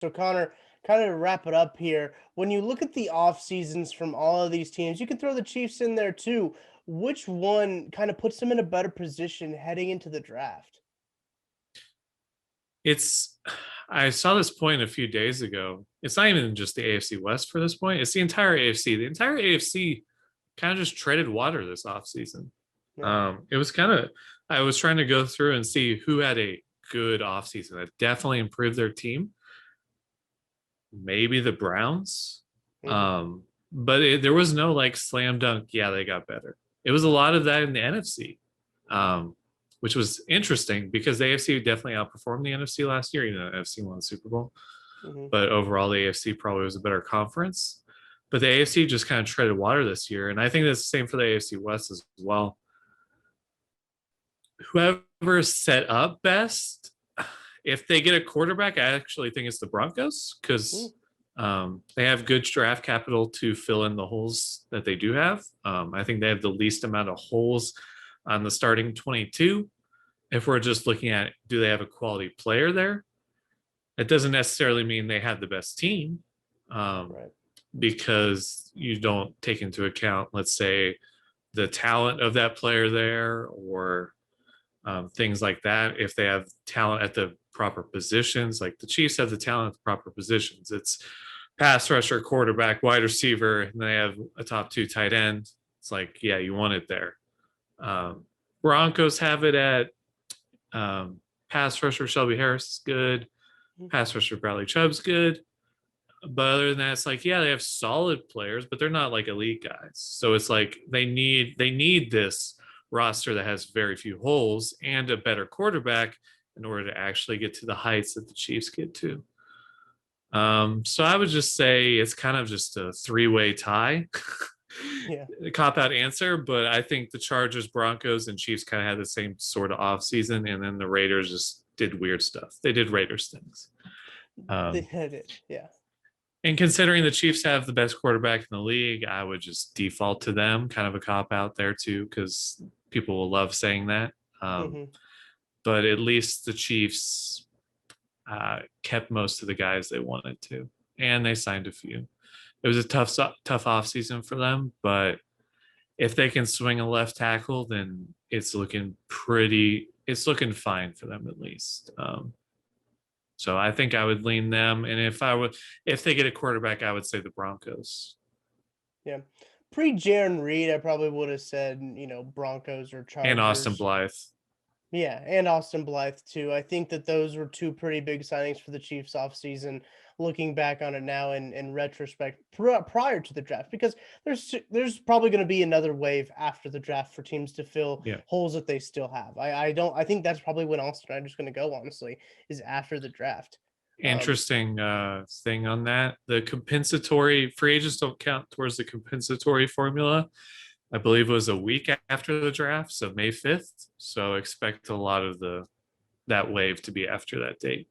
So Connor, kind of wrap it up here. When you look at the off seasons from all of these teams, you can throw the Chiefs in there too. Which one kind of puts them in a better position heading into the draft? It's I saw this point a few days ago. It's not even just the AFC West for this point. It's the entire AFC. The entire AFC kind of just treaded water this offseason. Yeah. It was kind of I was trying to go through and see who had a good offseason that definitely improved their team. Maybe the Browns. Hmm. But there was no like slam dunk, yeah, they got better. It was a lot of that in the NFC. Which was interesting because the AFC definitely outperformed the NFC last year. The NFC won the Super Bowl, Hmm. but overall, the AFC probably was a better conference. But the AFC just kind of treaded water this year, and I think that's the same for the AFC West as well. Whoever set up best, if they get a quarterback, I actually think it's the Broncos because they have good draft capital to fill in the holes that they do have. I think they have the least amount of holes on the starting 22. If we're just looking at do they have a quality player there, it doesn't necessarily mean they have the best team, um, Right. because you don't take into account, let's say, the talent of that player there or things like that. If they have talent at the proper positions, like the Chiefs have the talent at the proper positions, it's pass rusher, quarterback, wide receiver, and they have a top two tight end. It's like, yeah, you want it there. Um, Broncos have it at pass rusher. Shelby Harris is good. Pass rusher Bradley Chubb's good. But other than that, it's like, yeah, they have solid players, but they're not like elite guys. So it's like they need this roster that has very few holes and a better quarterback in order to actually get to the heights that the Chiefs get to. So I would just say it's kind of just a three-way tie. Yeah. Cop out answer, but I think the Chargers, Broncos, and Chiefs kind of had the same sort of off season, and then the Raiders just did weird stuff. They did Raiders things. They Um, had it. Yeah. and considering the Chiefs have the best quarterback in the league, I would just default to them. Kind of a cop out there too, because people will love saying that. Um, Hmm. but at least the Chiefs kept most of the guys they wanted to, and they signed a few. It was a tough off season for them, but if they can swing a left tackle, then it's looking pretty. It's looking fine for them at least. So I think I would lean them, and if they get a quarterback, I would say the Broncos Yeah. Pre Jaron Reed, I probably would have said, Broncos or and Austin Chargers. Blythe. Yeah, and Austin Blythe too. I think that those were two pretty big signings for the Chiefs offseason, looking back on it now in retrospect prior to the draft, because there's probably going to be another wave after the draft for teams to fill Yeah, holes that they still have. I think that's probably when Austin Riders going to go, honestly, is after the draft. Um, interesting thing on that. The compensatory free agents don't count towards the compensatory formula. I believe it was a week after the draft, so May 5th. So expect a lot of the that wave to be after that date.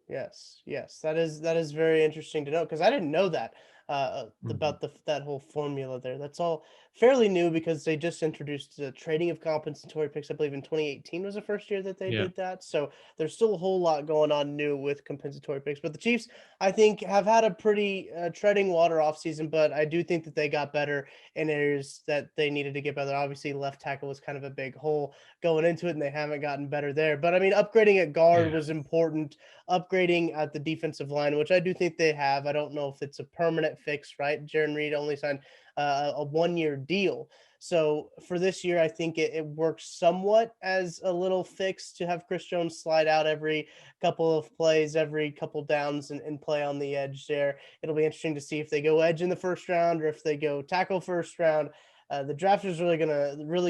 Yes, yes, that is very interesting to know because I didn't know that Mhm. about that whole formula there. That's all fairly new because they just introduced the trading of compensatory picks. I believe in 2018 was the first year that they Yeah, did that. So there's still a whole lot going on new with compensatory picks. But the Chiefs, I think, have had a pretty treading water off season. But I do think that they got better in areas that they needed to get better. Obviously, left tackle was kind of a big hole going into it, and they haven't gotten better there. But I mean, upgrading at guard yeah. was important, upgrading at the defensive line, which I do think they have. I don't know if it's a permanent fix, right? Jaron Reed only signed a 1 year deal. So for this year, I think it works somewhat as a little fix to have Chris Jones slide out every couple of plays, every couple downs, and play on the edge there. It'll be interesting to see if they go edge in the first round or if they go tackle first round. The draft is really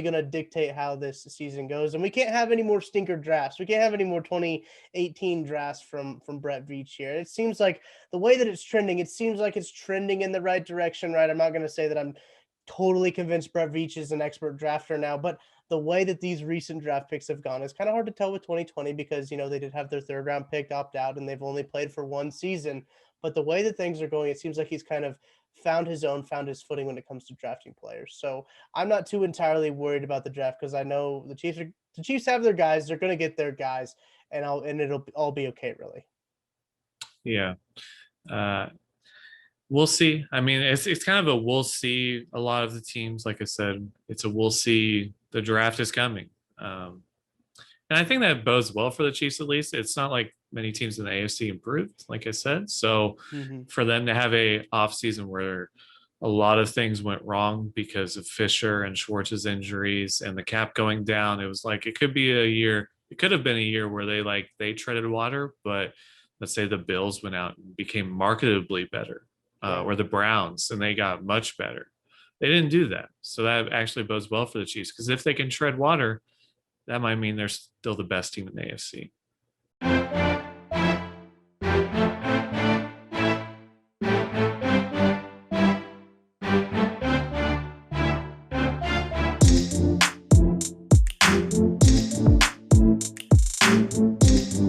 gonna dictate how this season goes, and we can't have any more stinker drafts. We can't have any more 2018 drafts from Brett Veach here. It seems like the way that it's trending, it seems like it's trending in the right direction, right? I'm not gonna say that I'm totally convinced Brett Veach is an expert drafter now, but the way that these recent draft picks have gone is kind of hard to tell with 2020 because they did have their third round pick opt out and they've only played for one season. But the way that things are going, it seems like he's kind of found his footing when it comes to drafting players. So I'm not too entirely worried about the draft because I know the Chiefs have their guys. They're going to get their guys, and it'll all be okay, really. Yeah. Uh, we'll see. I mean, it's kind of a we'll see. A lot of the teams, like I said, it's a we'll see. The draft is coming, and I think that bodes well for the Chiefs. At least it's not like many teams in the AFC improved, like I said. So Hmm. for them to have a off season where a lot of things went wrong because of Fisher and Schwartz's injuries and the cap going down, it was like it could be a year. It could have been a year where they treaded water, but let's say the Bills went out and became marketably better, Right. or the Browns, and they got much better. They didn't do that, so that actually bodes well for the Chiefs because if they can tread water, that might mean they're still the best team in the AFC.